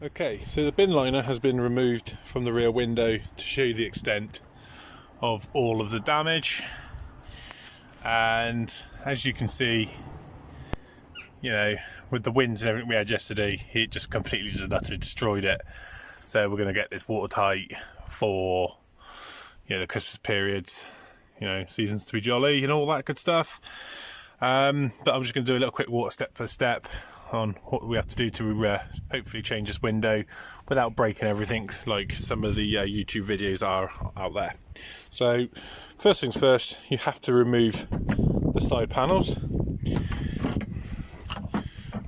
Okay, so the bin liner has been removed from the rear window to show you the extent of all of the damage, and as you can see, you know, with the winds and everything we had yesterday, it just completely just utterly destroyed it. So we're going to get this watertight for, you know, the Christmas periods, you know, seasons to be jolly and all that good stuff. But I'm just going to do a little quick water step by step on what we have to do to hopefully change this window without breaking everything like some of the YouTube videos are out there. So first things first, you have to remove the side panels,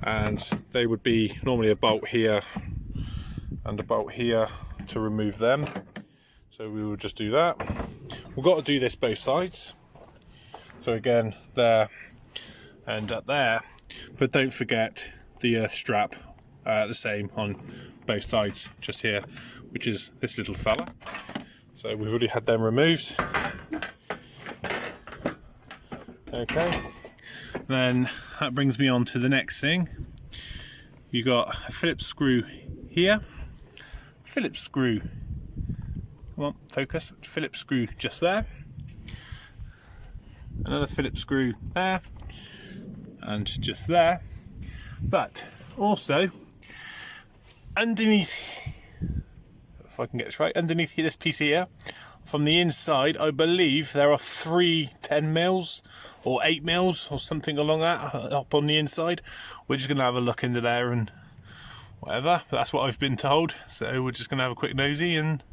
and they would be normally a bolt here and a bolt here to remove them. So we will just do that. We've got to do this both sides, so again there and up there, but don't forget the earth strap, the same on both sides just here, which is this little fella. So we've already had them removed. Okay, then that brings me on to the next thing. You got a Phillips screw here, Phillips screw, come on focus, Phillips screw just there, another Phillips screw there, and just there. But also underneath, if I can get this right, underneath this piece here, from the inside, I believe there are 3 10mm or 8mm or something along that up on the inside. We're just going to have a look into there and whatever, but that's what I've been told. So we're just going to have a quick nosy and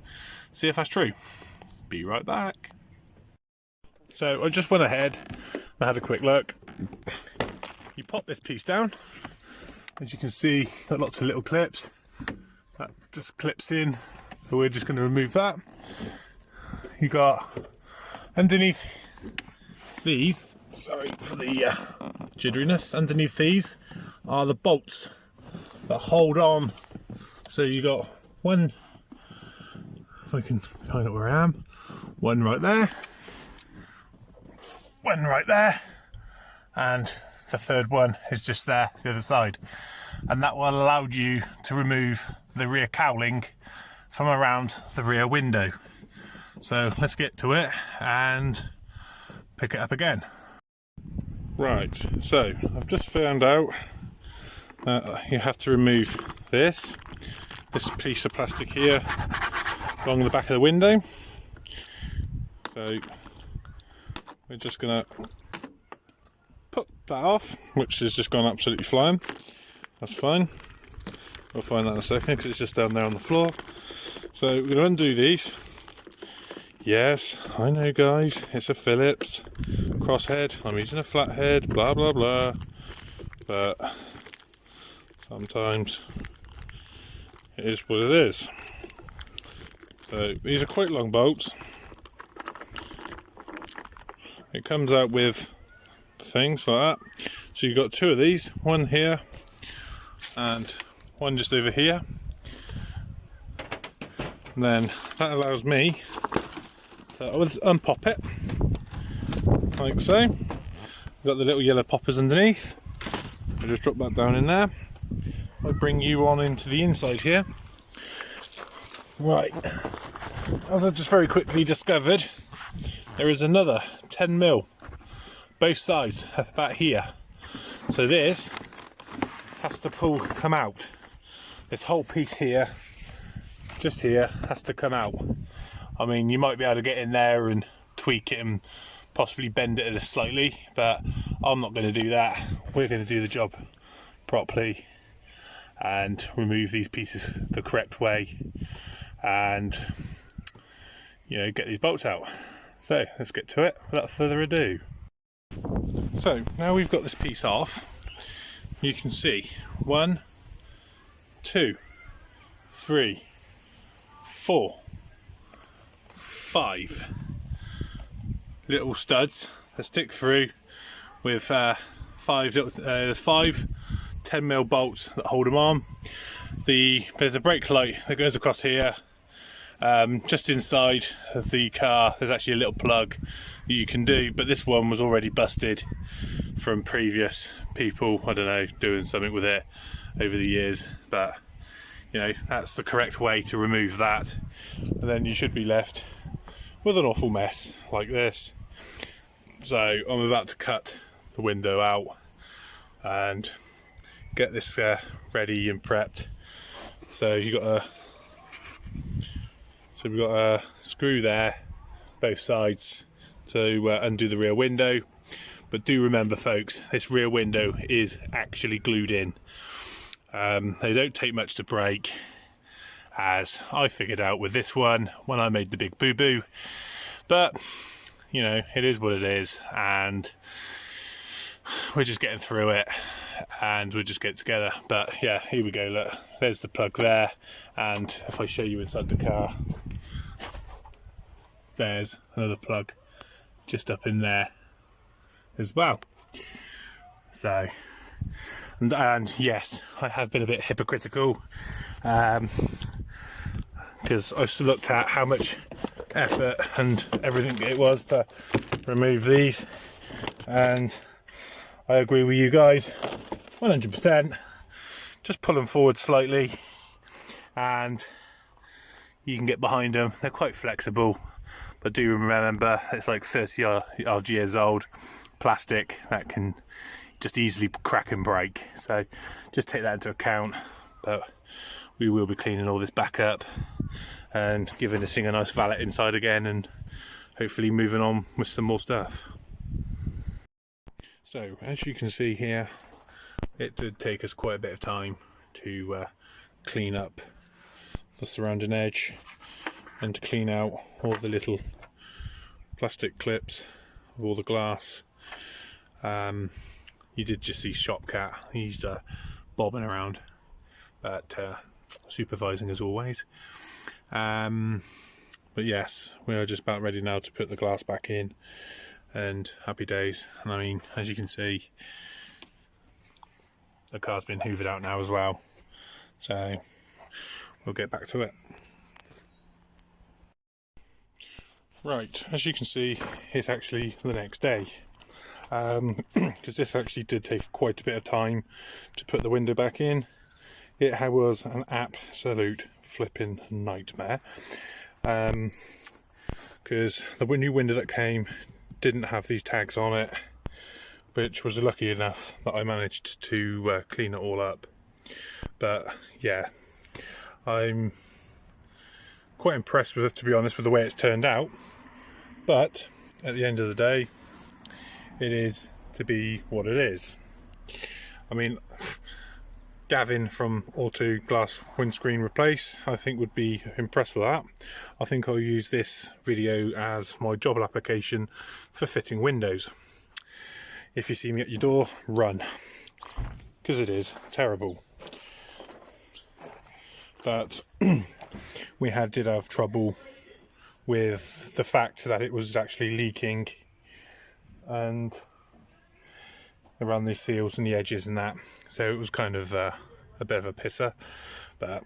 see if that's true. Be right back. So I just went ahead and had a quick look. You pop this piece down, as you can see, got lots of little clips that just clips in, so we're just going to remove that. You got underneath these, sorry for the jitteriness, underneath these are the bolts that hold on. So you got one, if I can find out where I am, one right there, one right there, and the third one is just there, the other side, and that will allow you to remove the rear cowling from around the rear window. So let's get to it and pick it up again. Right, so I've just found out that you have to remove this piece of plastic here along the back of the window. So we're just gonna put that off, which has just gone absolutely flying. That's fine. We'll find that in a second because it's just down there on the floor. So we're going to undo these. Yes, I know guys, it's a Phillips crosshead. I'm using a flathead, blah blah blah. But sometimes it is what it is. So these are quite long bolts. It comes out with things like that. So you've got 2 of these, one here and one just over here. And then that allows me to unpop it like so. We've got the little yellow poppers underneath. I just drop that down in there. I bring you on into the inside here. Right, as I just very quickly discovered, there is another 10mm both sides about here, so this has to come out. This whole piece here, just here, has to come out. I mean, you might be able to get in there and tweak it and possibly bend it slightly, but I'm not going to do that. We're going to do the job properly and remove these pieces the correct way and, you know, get these bolts out. So let's get to it without further ado. So now we've got this piece off, you can see 1, 2, 3, 4, 5 little studs that stick through with 5 10mm bolts that hold them on. There's a brake light that goes across here. Just inside of the car there's actually a little plug you can do, but this one was already busted from previous people, I don't know, doing something with it over the years. But you know, that's the correct way to remove that. And then you should be left with an awful mess like this. So I'm about to cut the window out and get this ready and prepped. So we've got a screw there, both sides, to undo the rear window. But do remember, folks, this rear window is actually glued in. They don't take much to break, as I figured out with this one when I made the big boo-boo. But, you know, it is what it is, and we're just getting through it, and we'll just get together. But yeah, here we go, look, there's the plug there, and if I show you inside the car, there's another plug just up in there as well. So, and yes, I have been a bit hypocritical, because I looked at how much effort and everything it was to remove these, and I agree with you guys 100%. Just pull them forward slightly and you can get behind them. They're quite flexible, but do remember it's like 30 odd years old plastic that can just easily crack and break, so just take that into account. But we will be cleaning all this back up and giving this thing a nice valet inside again, and hopefully moving on with some more stuff. So as you can see here, it did take us quite a bit of time to clean up the surrounding edge and to clean out all the little plastic clips of all the glass. You did just see Shopcat, he's bobbing around, but supervising as always. But yes, we are just about ready now to put the glass back in, and happy days. And I mean, as you can see, the car's been hoovered out now as well, so we'll get back to it. Right, as you can see, it's actually the next day, because this actually did take quite a bit of time to put the window back in. It was an absolute flipping nightmare, because the new window that came didn't have these tags on it, which was lucky enough that I managed to clean it all up. But yeah, I'm quite impressed with it, to be honest, with the way it's turned out. But at the end of the day, it is to be what it is. I mean, Gavin from Auto Glass Windscreen Replace, I think, would be impressed with that. I think I'll use this video as my job application for fitting windows. If you see me at your door, run, because it is terrible. But we did have trouble with the fact that it was actually leaking and around the seals and the edges and that, so it was kind of a bit of a pisser, but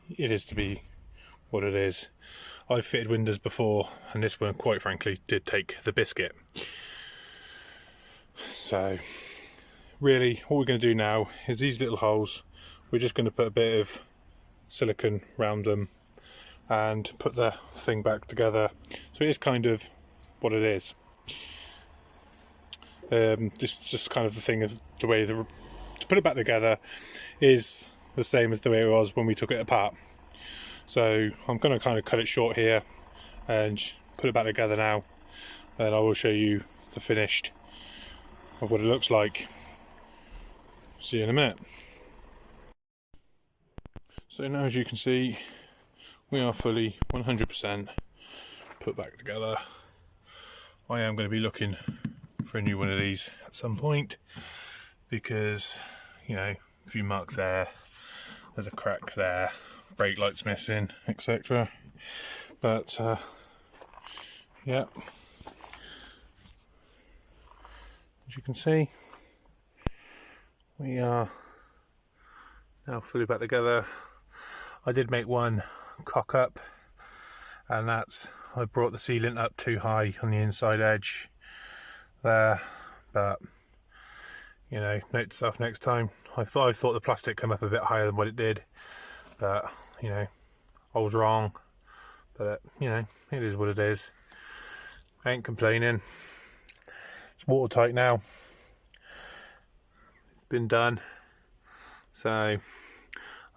it is to be what it is. I've fitted windows before, and this one, quite frankly, did take the biscuit. So really, what we're going to do now is these little holes, we're just going to put a bit of silicone around them and put the thing back together, so it is kind of what it is. This is just kind of the thing of the way to put it back together is the same as the way it was when we took it apart. So I'm going to kind of cut it short here and put it back together now, and I will show you the finished of what it looks like. See you in a minute. So now, as you can see, we are fully 100% put back together. I am going to be looking for a new one of these at some point, because, you know, a few marks there, there's a crack there, brake lights missing, etc. But yeah, as you can see, we are now fully back together. I did make one cock up, and that's, I brought the sealant up too high on the inside edge there, but you know, note to self next time. I thought the plastic came up a bit higher than what it did, but you know, I was wrong. But you know, it is what it is. I ain't complaining. It's watertight now. It's been done. So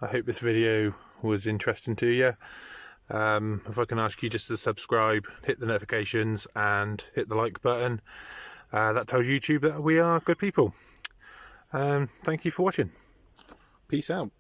I hope this video was interesting to you. If I can ask you just to subscribe, hit the notifications and hit the like button, that tells YouTube that we are good people. Thank you for watching. Peace out.